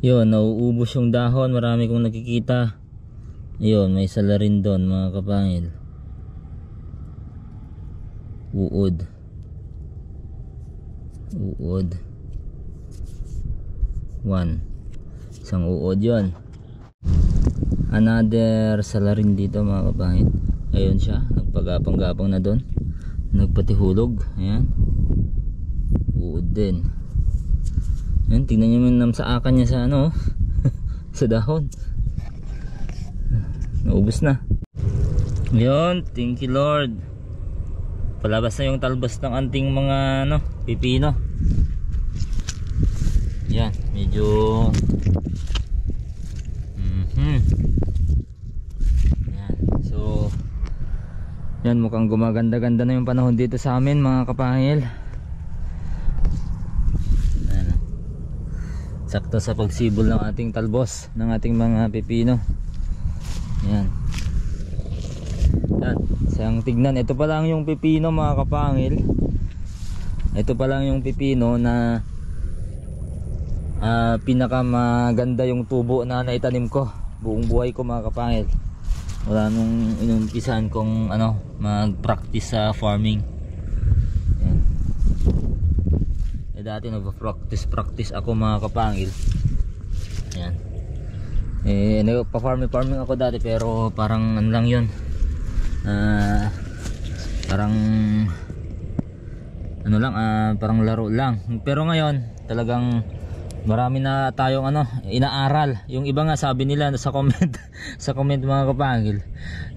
Yun, nauubos yung dahon, marami kong nakikita. Yun, may sala rin doon mga kapangil. Uod. Isang uod yun. Another sala rin dito mga kapangil. Ayun siya, nagpagapang-gapang na doon, nagpatihulog. Ayan, uod din. Ayan, tingnan nyo yung namsaakan niya sa ano sa dahon. Naubos na. Yun, thank you Lord. Palabas na yung talbos ng anting mga pipino. Yan, medyo yan. So yan, mukhang gumaganda-ganda na yung panahon dito sa amin mga kapangil. Sakto sa pagsibol ng ating talbos ng ating mga pipino. Yan. Yan. Sayang tignan. Ito pa lang yung pipino mga kapangil. Ito pa lang yung pipino na pinakamaganda yung tubo na naitanim ko buong buhay ko mga kapangil. Wala nung inumpisahan kong mag-practice sa farming. Yan. Dati nagpa-practice ako mga kapangil. Yan. Nagpa-farming ako dati, pero parang ano lang yun. Parang laro lang. Pero ngayon, talagang marami na tayong inaaral. Yung iba nga sabi nila sa comment sa comment mga kapangil,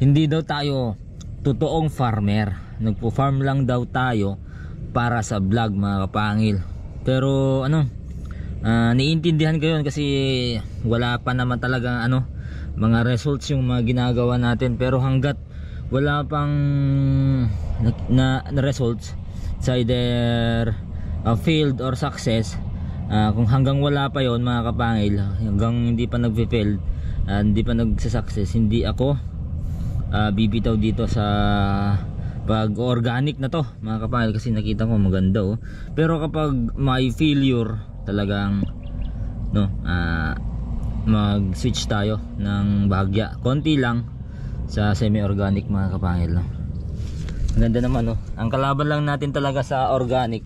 hindi daw tayo totoong farmer. Nagpo-farm lang daw tayo para sa vlog mga kapangil. Pero niintindihan ko yun kasi wala pa naman talaga mga results yung mga ginagawa natin. Pero hanggat wala pang na results sa either failed or success, kung hanggang wala pa yon mga kapangil, hanggang hindi pa nagfe-fail, hindi pa nagsa-success, hindi ako bibitaw dito sa pag organic na to mga kapangil, kasi nakita ko maganda Pero kapag may failure talagang mag switch tayo ng bahagya, konti lang sa semi organic mga kapangil. Ganda naman Ang kalaban lang natin talaga sa organic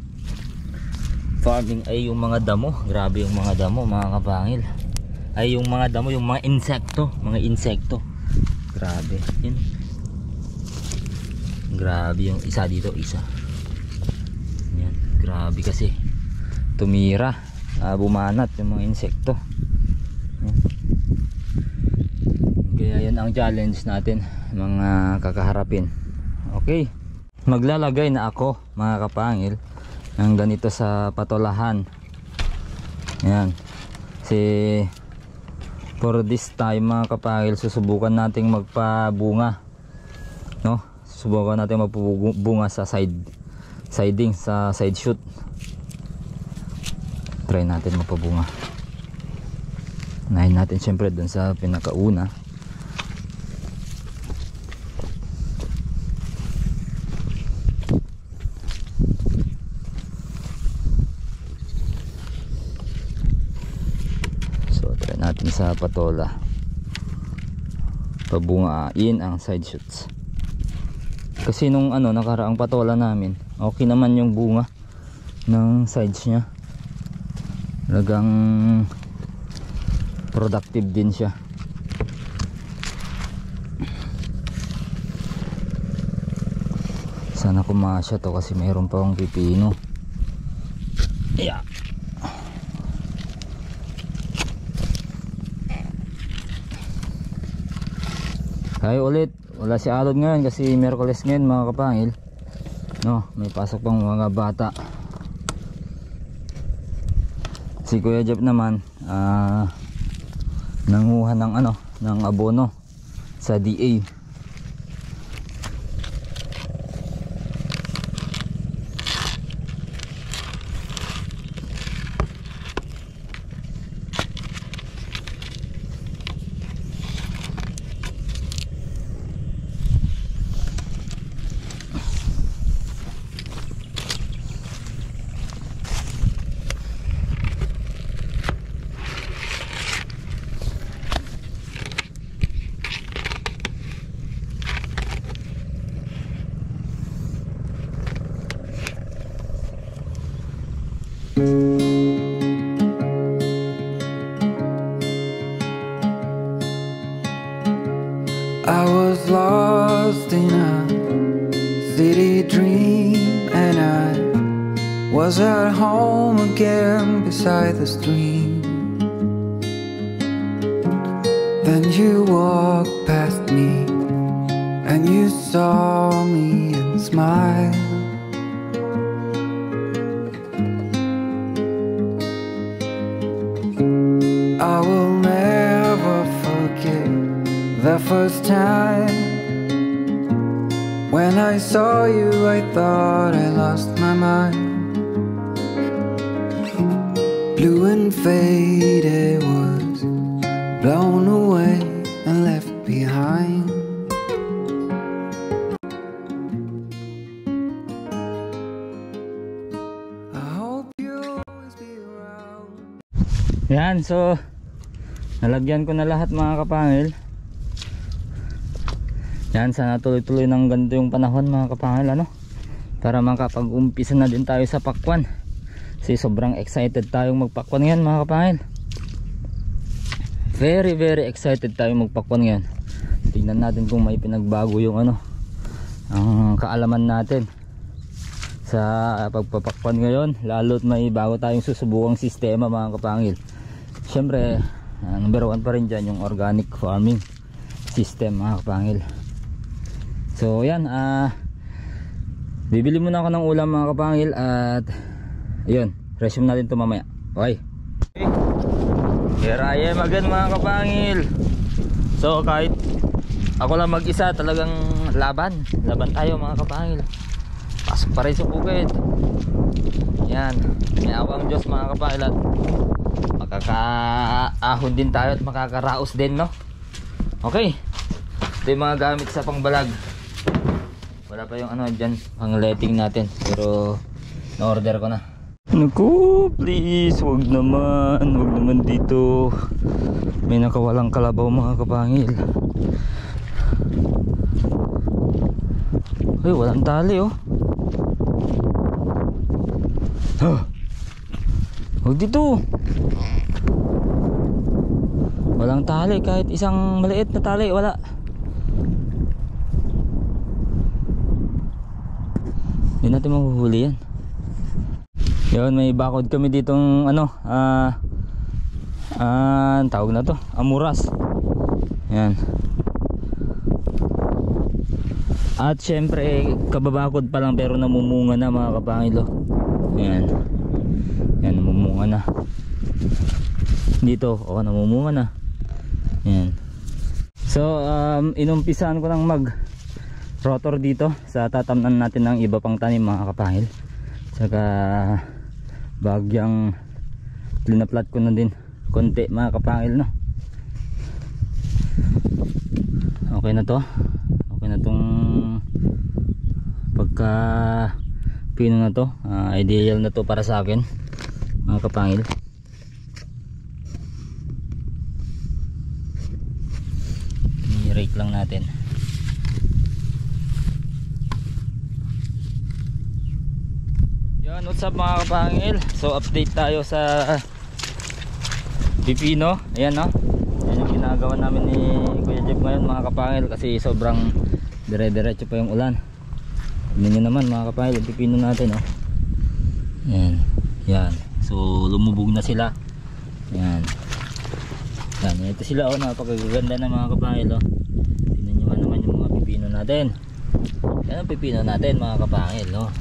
farming ay yung mga damo. Grabe yung mga damo mga kapangil. Ay yung mga damo, yung mga insekto. Grabe yun. Grabe yung isa dito, yan, grabe kasi tumira, bumanat yung mga insekto. Yan. Kaya yan ang challenge natin mga kakaharapin. Okay, maglalagay na ako mga kapangil ng ganito sa patolahan. Yan, kasi for this time mga kapangil, susubukan nating magpabunga, subukan natin magpubunga sa siding, sa side shoot. Try natin magpabunga. Unahin natin syempre dun sa pinakauna. So try natin sa patola, pabungain ang side shoots. Kasi nung nakaraang patola namin, okay naman yung bunga ng sides nya. Talagang productive din siya. Sana kumasya to kasi mayroon pa akong pipino. Yeah. Tayo ulit. Wala si Alod ngayon kasi Miyerkules ngayon mga kapangil. May pasok pang mga bata. Si Kuya Jeff naman nanguha ng abono sa DA. was at home again beside the stream. Then you walked past me and you saw me and smiled. I will never forget the first time when I saw you. I thought I lost my mind. Blue and faded was blown away and left behind. I hope you'll always be around. Yan, so nalagyan ko na lahat mga kapangil. Yan, sana tuloy-tuloy ng ganito yung panahon mga kapangil, ano, para makapag-umpisa na din tayo sa pakwan. Kasi sobrang excited tayong magpakwan ngayon mga kapangil. Very excited tayo magpakwan ngayon. Tingnan natin kung may pinagbago yung ano, ang kaalaman natin sa pagpapakwan ngayon. Lalo't may bago tayong susubukang sistema mga kapangil. Siyempre number 1 pa rin dyan yung organic farming system mga kapangil. So yan, bibili muna ako ng ulam mga kapangil. At ayun, resume natin ito mamaya. Okay, here I am again mga kapangil. So kahit ako lang mag-isa, talagang laban tayo mga kapangil. Pasok pa rin sa bukid. Yan, may awang Diyos mga kapangil. At makakaahon din tayo at makakaraos din, no? Okay, ito yung mga gamit sa pangbalag. Wala pa yung ano dyan, pang letting natin, pero na-order ko na. Naku, please, wag naman dito. May nakawalang kalabaw mga kapangil. Ay, walang tali oh. Wag dito. Walang tali, kahit isang maliit na tali, wala. Hindi natin mahuhuli yan. Yun, may bakod kami ditong ano, tawag na to, amuras. Yan. At syempre kababakod pa lang pero namumunga na mga kapangilo. Yan. Yan, namumunga na. Dito, namumunga na. Yan. So, inumpisahan ko ng mag rotor dito sa tatamnan natin ng iba pang tanim mga kapangil. Saka bagyang linaplat ko na din konti mga kapangil, no? Okay na to. Okay na tong pagka pino na to. Ideal na to para sa akin mga kapangil. I-rake lang natin. Yan, what's up mga kapangil? So update tayo sa pipino. Ayan, no? Yan yung ginagawa namin ni Kuya Jeff ngayon mga kapangil, kasi sobrang dire-diretso pa yung ulan. Tignan nyo naman mga kapangil yung pipino natin, no? Yan. Yan. So lumubog na sila. Yan. Yan. Ito sila, napakaganda na mga kapangil, oh. Tignan nyo naman yung mga pipino natin. Yan ang pipino natin mga kapangil, no?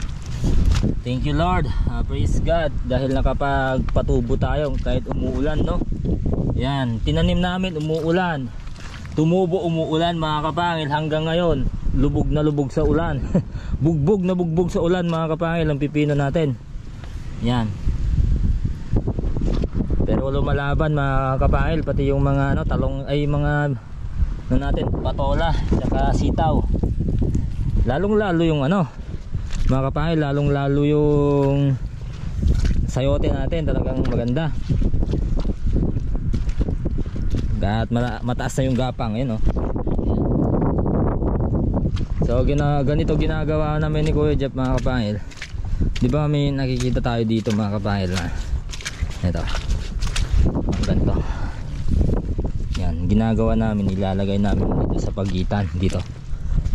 Thank you Lord, praise God, dahil nakapagpatubo tayo kahit umuulan, no? Yan, tinanim namin, umuulan, tumubo, umuulan mga kapangil. Hanggang ngayon lubog na lubog sa ulan. Bugbog na bugbog sa ulan mga kapangil ang pipino natin. Yan. Pero lumalaban mga kapangil, pati yung mga ano, talong, ay mga ano natin, patola, saka sitaw. Lalong lalo yung ano mga kapangil, lalong lalo yung sayote natin, talagang maganda. At mataas na yung gapang, yun, oh. So ganito ginagawa namin ni Kuya Jeff mga kapangil. Di ba may nakikita tayo dito mga kapangil na ito, ang ganito. Yan, ginagawa namin, ilalagay namin dito sa pagitan dito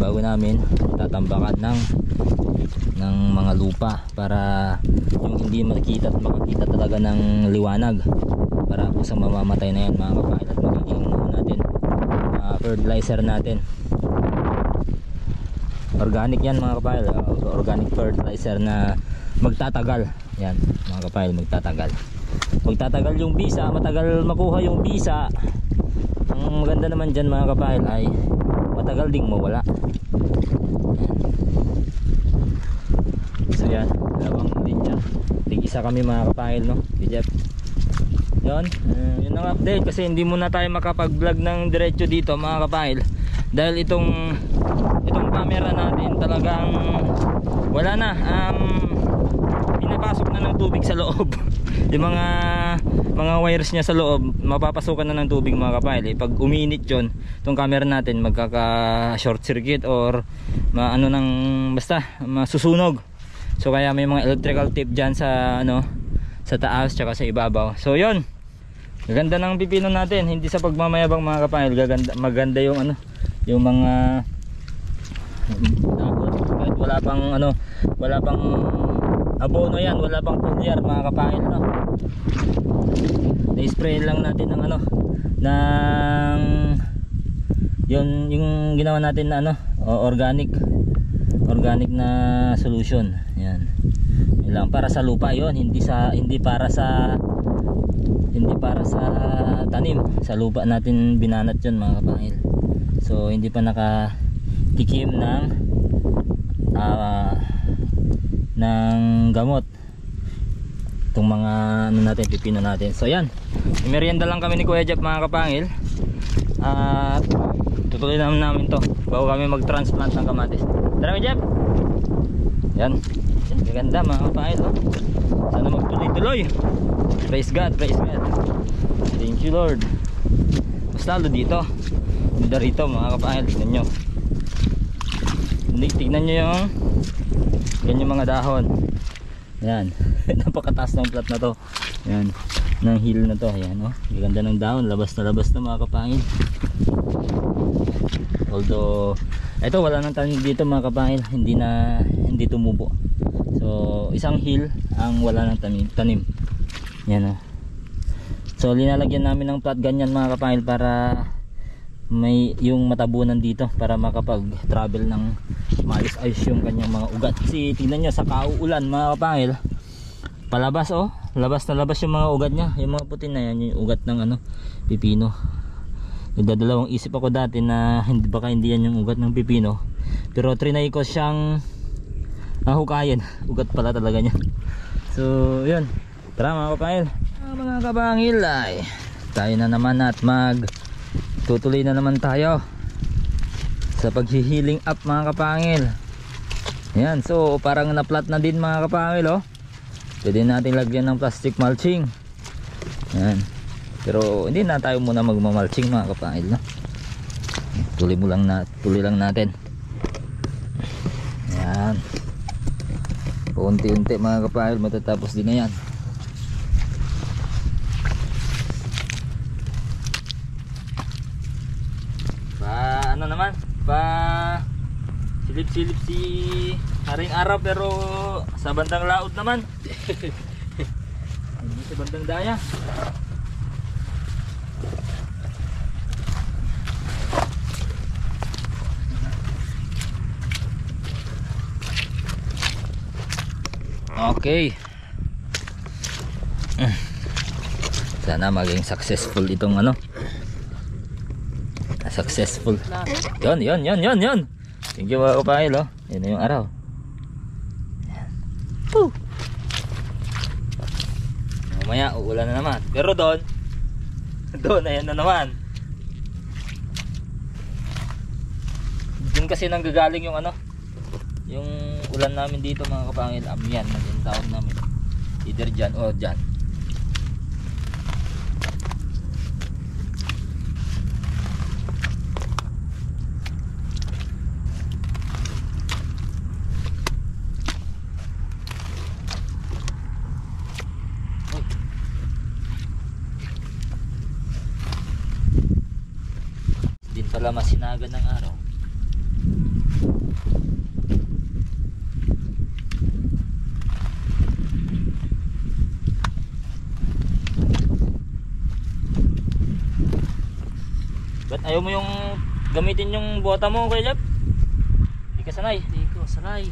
bago namin tatambakan ng ng mga lupa para yung hindi makikita at makakita talaga ng liwanag, para po sa mamamatay na yan mga kapahil, at magiging natin fertilizer natin. Organic yan mga kapahil, organic fertilizer na magtatagal yan mga kapahil, magtatagal yung bisa, matagal makuha yung bisa. Ang maganda naman dyan mga kapahil ay matagal ding mawala. So yan, dalawang linya, tig-isa kami mga kapahil, no, Jeff. Yun, yun ang update, kasi hindi muna tayo makapag-vlog ng diretso dito mga kapahil, dahil itong camera natin talagang wala na, pinapasok na ng tubig sa loob. Yung mga wires niya sa loob, mapapasukan na ng tubig mga kapahil. Pag uminit yun, itong camera natin magkaka short circuit or basta masusunog. So kaya may mga electrical tape dyan sa sa taas tsaka sa ibabaw. So yun, gaganda ng pipino natin, hindi sa pagmamayabang mga kapahil, maganda yung yung mga kahit wala pang abono yan, wala pang foliar mga kapahil, no. Na-spray lang natin ng yung ginawa natin na organic na solution. Yan. Yun lang para sa lupa yon, hindi para sa tanim. Sa lupa natin binanat yun mga kapahil. So hindi pa nakatikim ng gamot itong mga natin, pipino natin. So yan, merienda lang kami ni Kuya Jeff mga kapangil, at tutuloy namin to bago kami mag-transplant ng kamatis. Tara Kuya Jeff. Yan, ganda mga kapangil, no? Sana magtuloy-tuloy. Praise God, praise God. Thank you Lord. Mas lalo dito rito mga kapangil, tignan nyo. Tignan nyo yung mga dahon. Yan. Napakataas ng plat na to. Yan. Ng hill na to. Yan, oh. Ganda ng dahon. Labas na mga kapangil. Although ito wala nang tanim dito mga kapangil. Hindi tumubo. So isang hill ang wala nang tanim. Yan, oh. So linalagyan namin ng plat ganyan mga kapangil para may yung matabunan dito, para makapag-travel ng maayos-ayos yung kanyang mga ugat. Kasi tingnan nyo sa kauulan mga kapangil, palabas labas na labas yung mga ugat nya, yung mga puti na yan, yung ugat ng pipino. Nagdadalawang isip ako dati na baka hindi yan yung ugat ng pipino, pero trinay ko siyang hukayin, ugat pala talaga nya. So yun, tara mga kapangil. Mga kapangil ay tayo na naman at tutuloy na naman tayo sa paghihiling up mga kapangil. Yan, so parang na-flat na din mga kapangil, oh. Pwede natin lagyan ng plastic mulching. Yan. Pero hindi na tayo muna magmamalching mga kapangil, no? Tuloy lang natin. Yan. Unti-unti mga kapangil, matatapos din na yan. Silip-silip si Haring Araw, pero sa bandang laot naman. Hindi sa bandang daya. Okay. Sana maging successful itong successful. Yon. Thank you mga kapahil, oh. Yan na yung araw. Yan. Woo! Mamaya uulan na naman. Pero doon ayan na naman. Doon kasi nanggagaling yung yung ulan namin dito mga kapangil. Yan yung tawag namin. Either dyan o dyan. Pala masinagan ng araw. Ba't ayaw mo yung gamitin yung bota mo, Kuya Jeff? Hindi ka sanay. Hindi ko sanay.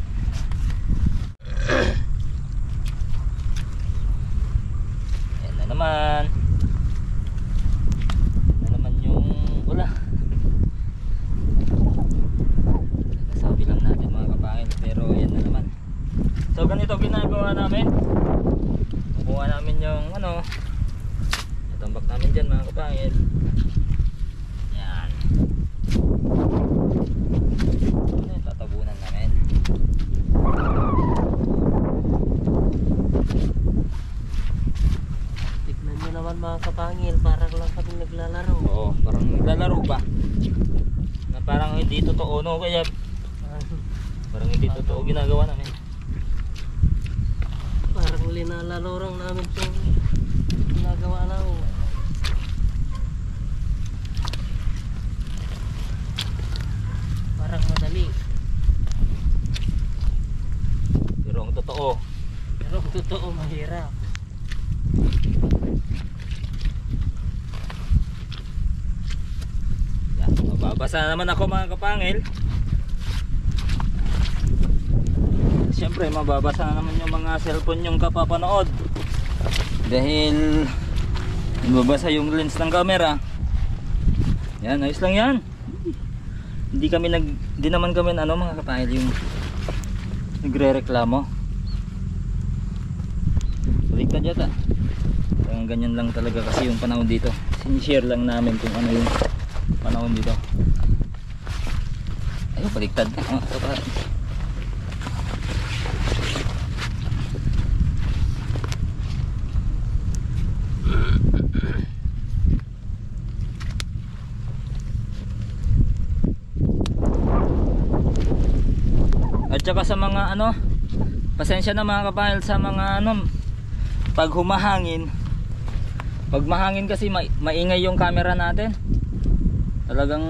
Yan na naman. Yan na naman yung wala. Nasabi lang natin mga kapangil, pero yan na naman. So ganito ginagawa namin. Kukuha namin yung ano, itambak namin dyan mga kapangil. Yan. Yan, tatabunan namin. Tignan nyo naman mga kapangil, parang lang kami naglalaro. Oo, parang naglalaro ba? Na parang hindi totoo, no? Kaya parang hindi totoo ginagawa namin. Parang linalaro lang namin itong ginagawa namin. Parang madali. Pero ang totoo, Pero ang totoo mahirap. yan, mababasa naman ako mga kapangil. Siyempre mababasa na naman yung mga cellphone yung kapapanood. Dahil mababasa yung lens ng camera. Yan, ayos lang yan. Hindi naman kami ano mga kapangil yung nagre-reklamo. Baliktad yata. Ang ganyan lang talaga kasi yung panahon dito. Sinishare lang namin kung ano yung panahon dito. Ayun, baliktad. Oh, ito pa. At saka sa mga ano, pasensya na mga kapahil sa mga ano, pag humahangin, pag mahangin kasi maingay yung camera natin. Talagang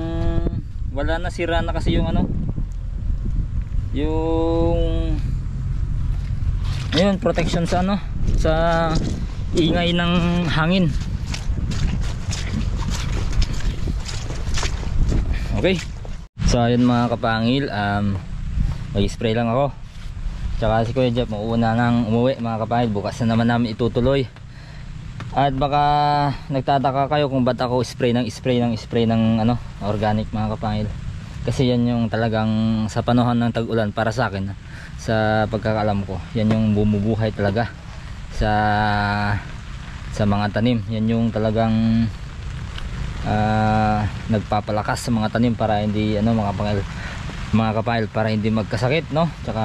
wala na, sira na kasi yung ano, yung ayun, protection sa ano, sa ingay ng hangin. Okay, so ayun mga kapangil, mag-spray lang ako. Tsaka si Kuya Jeff mauuna nang umuwi mga kapangil. Bukas na naman namin itutuloy. At baka nagtataka kayo kung ba't ako spray ng ano, organic mga kapangil. Kasi yan yung talagang sa panahon ng tag-ulan para sa akin, sa pagkakaalam ko, yan yung bumubuhay talaga sa mga tanim. Yan yung talagang nagpapalakas sa mga tanim para hindi ano mga kapangil, para hindi magkasakit, no? Tsaka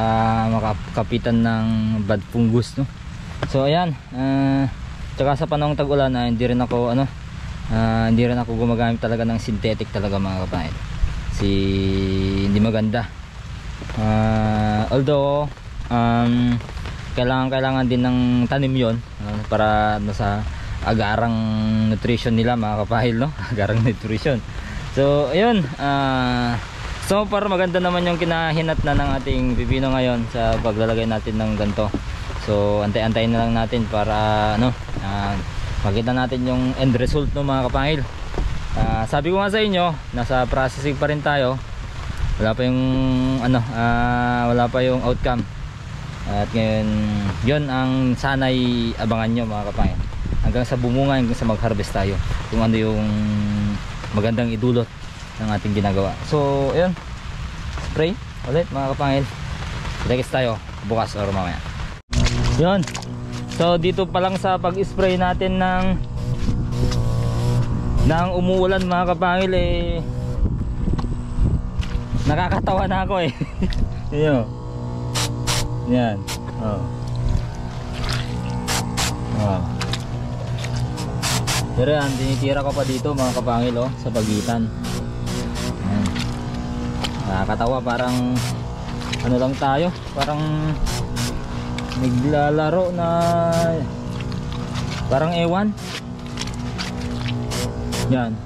makakapitan ng bad fungus, no? So ayan, tsaka sa panahong tag-ulan hindi rin ako gumagamit talaga ng synthetic talaga mga kapangil. Hindi maganda. Although kailangan din ng tanim yon para nasa agarang nutrition nila mga kapahil, no? Agarang nutrition. So ayun, so para maganda naman yung kinahinat na ng ating pipino ngayon sa paglalagay natin ng ganito. So antay-antayin na lang natin para ano, makita natin yung end result, no mga kapahil. Sabi ko nga sa inyo, nasa processing pa rin tayo. Wala pa yung ano, wala pa yung outcome. At ngayon, yun ang sanay abangan nyo mga kapangil. Hanggang sa bumunga, hanggang sa mag-harvest tayo, kung ano yung magandang idulot ng ating ginagawa. So ayun, spray ulit mga kapangil. Kita-kits tayo bukas or mamaya. Yun, so dito pa lang sa pag-spray natin ng umuulan mga kapangil, nakakatawa na ako yun. Yan. Oh. Oh. Pero yan, tinitira ko pa dito mga kapangil, sa pagitan. Yan. Nakakatawa, parang ano lang tayo, parang naglalaro na parang ewan. Yan.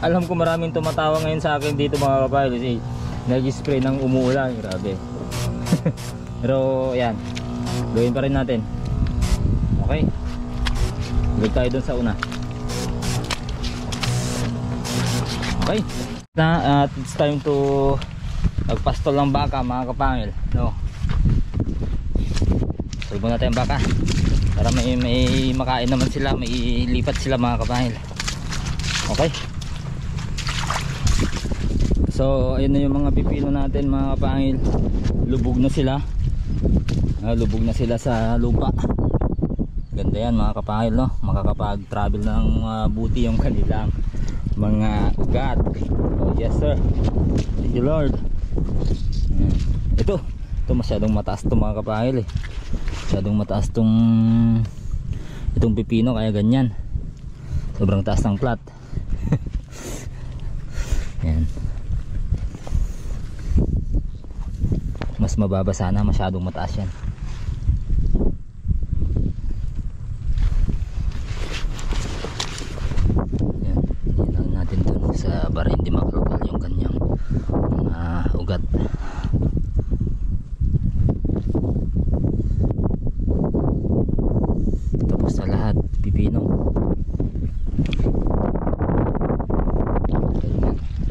Alam ko maraming tumatawa ngayon sa akin dito mga kapangil. Nag-spray ng umuulan, grabe. Pero yan, gawin pa rin natin. Okay, balik tayo dun sa una. Okay na, at it's time to magpastol ng baka mga kapangil, no? Sulbo natin ang baka para may makain naman sila, may ilipat sila mga kapangil. Okay, so ayun na yung mga pipino natin mga kapangil. Lubog na sila, lubog na sila sa lupa. Ganda yan mga kapangil, no? Makakapag travel ng buti yung kanilang mga ugat. Oh yes sir, thank you Lord. Ito masyadong mataas to mga kapangil, masyadong mataas itong pipino, kaya ganyan, sobrang taas ng plat. Yan, mas mababa sana, masyadong mataas yan. Yan, yan natin dun sa para hindi makalukal yung kanyang ugat. Tapos sa lahat pipino.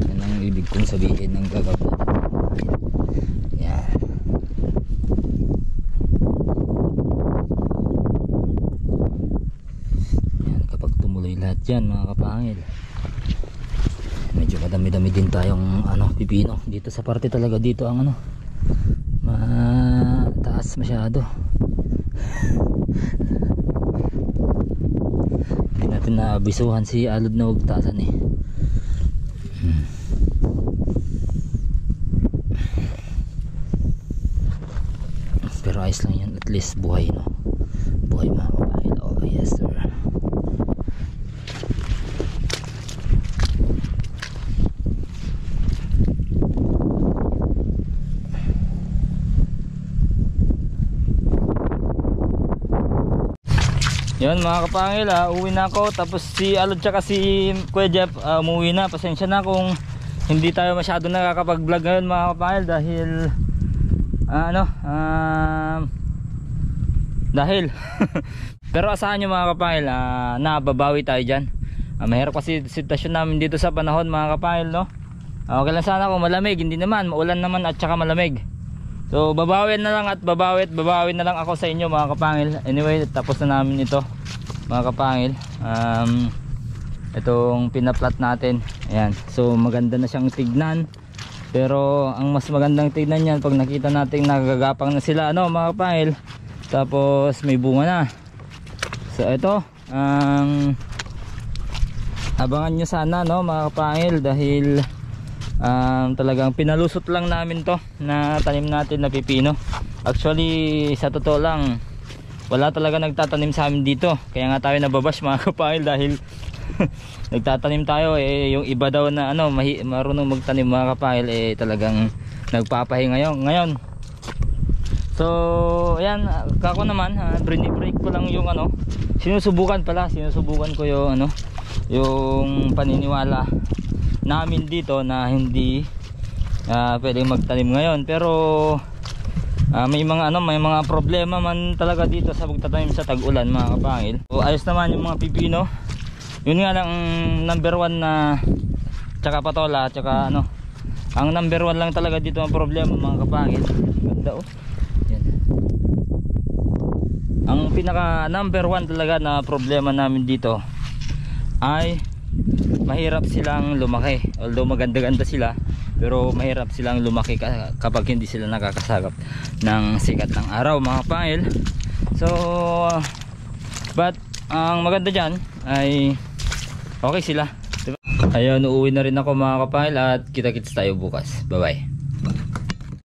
Yan ang ibig kong sabihin ng gagawin. Yan. Yan, kapag tumuloy lahat yan mga kapangil, medyo madami-dami din tayong pipino dito sa parte talaga. Dito ang mataas masyado. Hindi natin naabisuhan si Alod na huwag taasan eh. Pero ayos lang yan, at least buhay, no? Buhay mga kapahil. Oh yes sir. Yun mga kapangil, uwi na ako. Tapos si Alod tsaka si Kuya Jeff umuwi na. Pasensya na kung hindi tayo masyado nakakapag-vlog ngayon mga kapangil, dahil pero asahan nyo mga kapangil, nababawi tayo dyan. Mahirap kasi sitwasyon namin dito sa panahon mga kapangil, no? Okay lang sana kung malamig, hindi naman, maulan naman at tsaka malamig. So babawin na lang at babawin na lang ako sa inyo mga kapangil. Anyway, tapos na namin ito mga kapangil. Itong pinaplat natin, ayan. So maganda na siyang tignan, pero ang mas magandang tignan yan pag nakita natin nagagapang na sila, mga kapangil. Tapos may bunga na. So ito, abangan nyo sana, mga kapangil, dahil talagang pinalusot lang namin to na tanim natin na pipino. Actually sa totoo lang, wala talaga nagtatanim sa amin dito, kaya nga tayo nababash mga kapangil, dahil nagtatanim tayo, yung iba daw na marunong magtanim mga kapangil, talagang nagpapahinga ngayon. So ayan, kako naman, break ko lang yung sinusubukan ko yung yung paniniwala namin dito na hindi pwedeng magtanim ngayon. Pero may mga problema man talaga dito sa pagtatanim sa tag-ulan mga kapangil. So ayos naman yung mga pipino. Yun nga lang number 1 na tsaka patola, tsaka ang number 1 lang talaga dito ang problema mga kapangil. Ganda yan. Ang pinaka number 1 talaga na problema namin dito ay mahirap silang lumaki. Although maganda-ganda sila, pero mahirap silang lumaki kapag hindi sila nakakasagap ng sikat ng araw mga kapangil. So but ang maganda dyan ay okay sila, diba? Ayun, uuwi na rin ako mga kapangil, at kita-kits tayo bukas. Bye bye.